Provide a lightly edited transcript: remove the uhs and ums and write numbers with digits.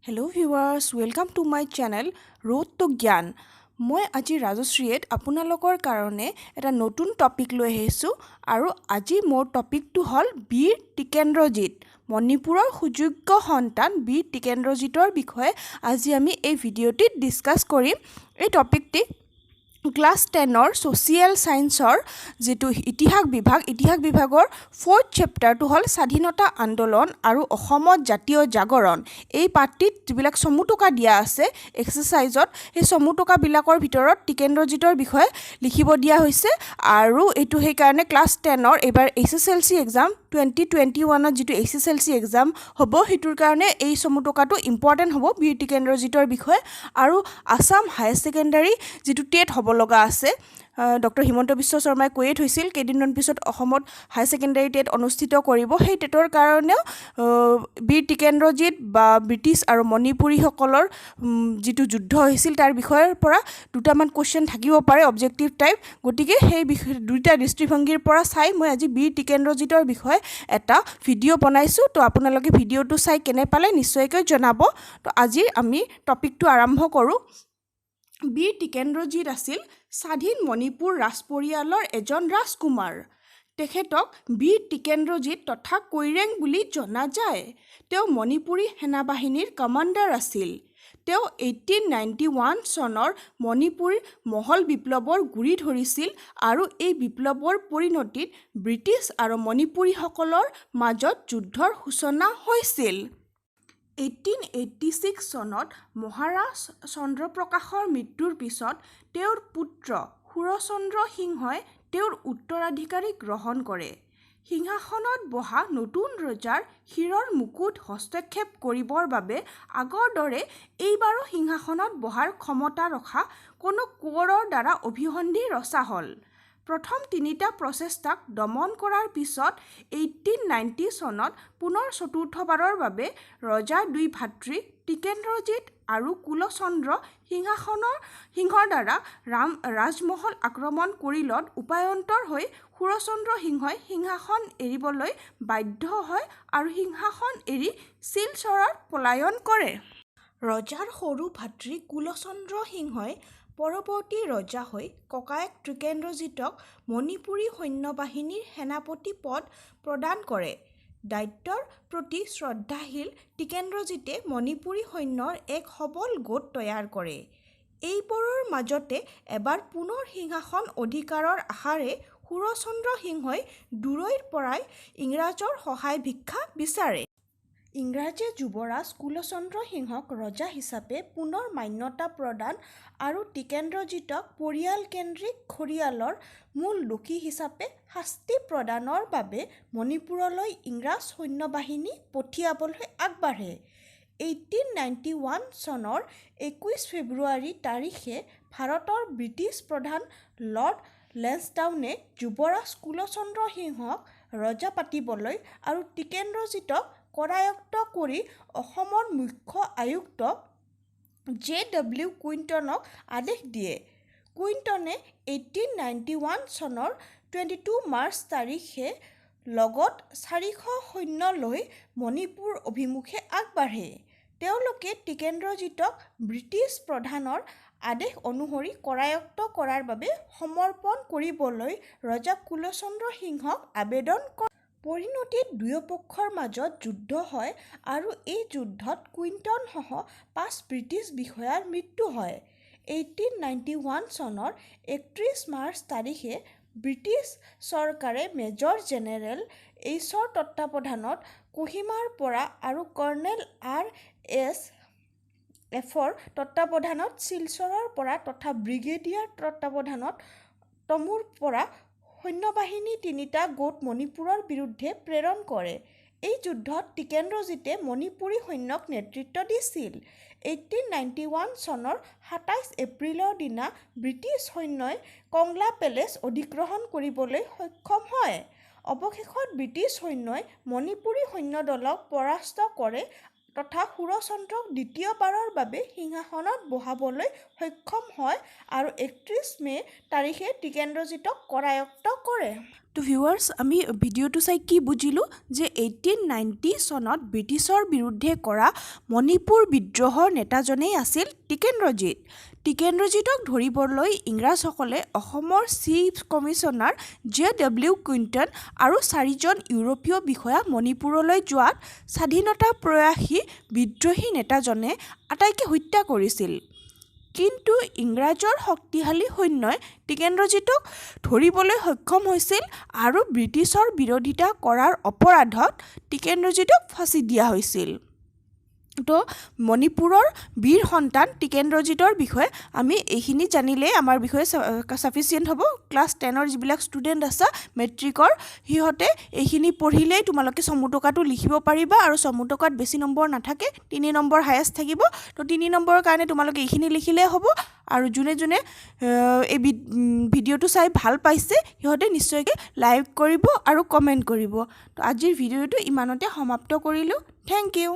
Hello' viewers, welcome to my channel road to Gyan. মই আজি ৰাজশ্ৰীয়ে আপোনালোকৰ কাৰণে এটা নতুন টপিক লৈ আহিছোঁ আৰু আজি মোৰ টপিকটো হ'ল বীৰ টিকেন্দ্ৰজিৎ। মণিপুৰৰ সুযোগ্য সন্তান বীৰ টিকেন্দ্ৰজিতৰ বিষয়ে আজি আমি এই ভিডিঅ'টিত ডিছকাছ কৰিম। এই টপিকটি ক্লাছ 10ৰ ছ'চিয়েল ছায়েন্সৰ যিটো ইতিহাস বিভাগৰ 4th চেপ্টাৰটো হ'ল স্বাধীনতা আন্দোলন আৰু অসমত জাতীয় জাগৰণ। এই পাঠটিত যিবিলাক চমুটকা দিয়া আছে এক্সাৰচাইজত, সেই চমুটকাবিলাকৰ ভিতৰত টিকেন্দ্ৰজিতৰ বিষয়ে লিখিব দিয়া হৈছে আৰু এইটো সেইকাৰণে ক্লাছ 10ৰ এইবাৰ SSLC এক্সাম 2021ত যিটো SSLC এক্সাম হ'ব, সেইটোৰ কাৰণে এই চমুটকাটো ইম্পৰ্টেণ্ট হ'ব বীৰ টিকেন্দ্ৰজিতৰ বিষয়ে। আৰু আছাম হায়াৰ ছেকেণ্ডাৰী যিটো টেট হ'ব লগা আছে, ডক্টৰ হিমন্ত বিশ্ব শৰ্মাই কৈয়ে থৈছিল কেইদিনমান পিছত অসমত হায়াৰ ছেকেণ্ডাৰী টেট অনুষ্ঠিত কৰিব। সেই টেটৰ কাৰণেও বীৰ টিকেন্দ্ৰজিৎ বা ব্ৰিটিছ আৰু মণিপুৰীসকলৰ যিটো যুদ্ধ হৈছিল তাৰ বিষয়ৰ পৰা দুটামান কুৱেশ্যন থাকিব পাৰে অবজেক্টিভ টাইপ। গতিকে সেই দুইটা দৃষ্টিভংগীৰ পৰা চাই মই আজি বীৰ টিকেন্দ্ৰজিতৰ বিষয়ে এটা ভিডিঅ' বনাইছোঁ। তো আপোনালোকে ভিডিঅ'টো চাই কেনে পালে নিশ্চয়কৈ জনাব। তো আজি আমি টপিকটো আৰম্ভ কৰোঁ। বীৰ টিকেন্দ্ৰজিৎ আছিল স্বাধীন মণিপুৰ ৰাজ পৰিয়ালৰ এজন ৰাজকুমাৰ। তেখেতক বীৰ টিকেন্দ্ৰজিৎ তথা কৈৰেং বুলি জনা যায়। তেওঁ মণিপুৰী সেনাবাহিনীৰ কমাণ্ডাৰ আছিল। তেওঁ 1891 চনৰ মণিপুৰ মহল বিপ্লৱৰ গুৰি ধৰিছিল আৰু এই বিপ্লৱৰ পৰিণতিত ব্ৰিটিছ আৰু মণিপুৰীসকলৰ মাজত যুদ্ধৰ সূচনা হৈছিল। 1886 চনত মহাৰাজ চন্দ্ৰপ্ৰকাশৰ মৃত্যুৰ পিছত তেওঁৰ পুত্ৰ সুৰচন্দ্ৰ সিংহই তেওঁৰ উত্তৰাধিকাৰী গ্ৰহণ কৰে। সিংহাসনত বহা নতুন ৰজাৰ শিৰৰ মুকুট হস্তক্ষেপ কৰিবৰ বাবে আগৰ দৰে এইবাৰো সিংহাসনত বহাৰ ক্ষমতা ৰখা কোনো কোঁৱৰৰ দ্বাৰা অভিসন্ধি ৰচা হ'ল। প্ৰথম তিনিটা প্ৰচেষ্টাক দমন কৰাৰ পিছত 1890 চনত পুনৰ চতুৰ্থবাৰৰ বাবে ৰজাৰ দুই ভাতৃ টিকেন্দ্ৰজিৎ আৰু কুলচন্দ্ৰ সিংহৰ দ্বাৰা ৰাজমহল আক্ৰমণ কৰিলত উপায়ন্তৰ হৈ সুৰচন্দ্ৰ সিংহই সিংহাসন এৰিবলৈ বাধ্য হয় আৰু সিংহাসন এৰি শিলচৰত পলায়ন কৰে। ৰজাৰ সৰু ভাতৃ কুলচন্দ্ৰ সিংহই পৰৱৰ্তী ৰজা হৈ ককায়েক টিকেন্দ্ৰজিতক মণিপুৰী সৈন্যবাহিনীৰ সেনাপতি পদ প্ৰদান কৰে। দায়িত্বৰ প্ৰতি শ্ৰদ্ধাশীল টিকেন্দ্ৰজিতে মণিপুৰী সৈন্যৰ এক সবল গোট তৈয়াৰ কৰে। এইবোৰৰ মাজতে এবাৰ পুনৰ সিংহাসন অধিকাৰৰ আশাৰে সুৰচন্দ্ৰ সিংহই দূৰৈৰ পৰাই ইংৰাজৰ সহায় ভিক্ষা বিচাৰে। ইংৰাজে যুৱৰাজ কুলচন্দ্ৰ সিংহক ৰজা হিচাপে পুনৰ মান্যতা প্ৰদান আৰু টিকেন্দ্ৰজিতক পৰিয়ালকেন্দ্ৰিক খৰিয়ালৰ মূল দোষী হিচাপে শাস্তি প্ৰদানৰ বাবে মণিপুৰলৈ ইংৰাজ সৈন্যবাহিনী পঠিয়াবলৈ আগবাঢ়ে। 1891 চনৰ 21 ফেব্ৰুৱাৰী তাৰিখে ভাৰতৰ ব্ৰিটিছ প্ৰধান লৰ্ড লেন্সডাউনে যুৱৰাজ কুলচন্দ্ৰ সিংহক ৰজা পাতিবলৈ আৰু টিকেন্দ্ৰজিতক কৰায়ত্ব কৰি অসমৰ মুখ্য আয়ুক্ত JW কুইণ্টনক আদেশ দিয়ে। কুইণ্টনে 1891 চনৰ 22 মাৰ্চ তাৰিখে লগত 400 সৈন্য লৈ মণিপুৰ অভিমুখে আগবাঢ়ে। তেওঁলোকে টিকেন্দ্ৰজিতক ব্ৰিটিছ প্ৰধানৰ আদেশ অনুসৰি কৰায়ত্ব কৰাৰ বাবে সমৰ্পণ কৰিবলৈ ৰজা কুলচন্দ্ৰ সিংহক আবেদন কৰে। পৰিণতিত দুয়োপক্ষৰ মাজত যুদ্ধ হয় আৰু এই যুদ্ধত কুইণ্টনসহ 5 ব্ৰিটিছ বিষয়াৰ মৃত্যু হয়। 1891 চনৰ 31 মাৰ্চ তাৰিখে ব্ৰিটিছ চৰকাৰে মেজৰ জেনেৰেল এইচৰ তত্বাৱধানত কোহিমাৰ পৰা আৰু কৰ্ণেল RSFৰ তত্বাৱধানত শিলচৰৰ পৰা তথা ব্ৰিগেডিয়াৰ তত্বাৱধানত তমুৰ পৰা সৈন্যবাহিনী তিনিটা গোট মণিপুৰৰ বিৰুদ্ধে প্ৰেৰণ কৰে। এই যুদ্ধত টিকেন্দ্ৰজিতে মণিপুৰী সৈন্যক নেতৃত্ব দিছিল। 1891 চনৰ 27 এপ্ৰিলৰ দিনা ব্ৰিটিছ সৈন্যই কংলা পেলেচ অধিগ্ৰহণ কৰিবলৈ সক্ষম হয়। অৱশেষত ব্ৰিটিছ সৈন্যই মণিপুৰী সৈন্যদলক পৰাস্ত কৰে তথা সুৰচন্দ্ৰক দ্বিতীয়বাৰৰ বাবে সিংহাসনত বহাবলৈ সক্ষম হয় আৰু 31 মে' তাৰিখে টিকেন্দ্ৰজিতক কৰায়ত্ব কৰে। তো ভিউৱাৰ্ছ আমি ভিডিঅ'টো চাই কি বুজিলোঁ যে 1890 চনত ব্ৰিটিছৰ বিৰুদ্ধে কৰা মণিপুৰ বিদ্ৰোহৰ নেতাজনেই আছিল টিকেন্দ্ৰজিৎ। টিকেন্দ্ৰজিৎক ধৰিবলৈ ইংৰাজসকলে অসমৰ চিফ কমিছনাৰ JW কুইণ্টন আৰু 4জন ইউৰোপীয় বিষয়া মণিপুৰলৈ যোৱাত স্বাধীনতা প্ৰয়াসী বিদ্ৰোহী নেতাজনে আটাইকে হত্যা কৰিছিল। কিন্তু ইংৰাজৰ শক্তিশালী সৈন্যই টিকেন্দ্ৰজিৎক ধৰিবলৈ সক্ষম হৈছিল আৰু ব্ৰিটিছৰ বিৰোধিতা কৰাৰ অপৰাধত টিকেন্দ্ৰজিৎক ফাঁচি দিয়া হৈছিল। তো মণিপুৰৰ বীৰ সন্তান টিকেন্দ্ৰজিৎৰ বিষয়ে আমি এইখিনি জানিলেই আমাৰ বিষয়ে সাফিচিয়েণ্ট হ'ব। ক্লাছ 10ৰ যিবিলাক ষ্টুডেণ্ট আছে মেট্ৰিকৰ সিহঁতে এইখিনি পঢ়িলেই তোমালোকে চমু টকাটো লিখিব পাৰিবা আৰু চমু টকাত বেছি নম্বৰ নাথাকে, 3 নম্বৰ হায়েষ্ট থাকিব। তো 3 নম্বৰৰ কাৰণে তোমালোকে এইখিনি লিখিলেই হ'ব। আৰু যোনে যোনে এই ভিডিঅ'টো চাই ভাল পাইছে সিহঁতে নিশ্চয়কৈ লাইক কৰিব আৰু কমেণ্ট কৰিব। তো আজিৰ ভিডিঅ'টো ইমানতে সমাপ্ত কৰিলোঁ। Thank U.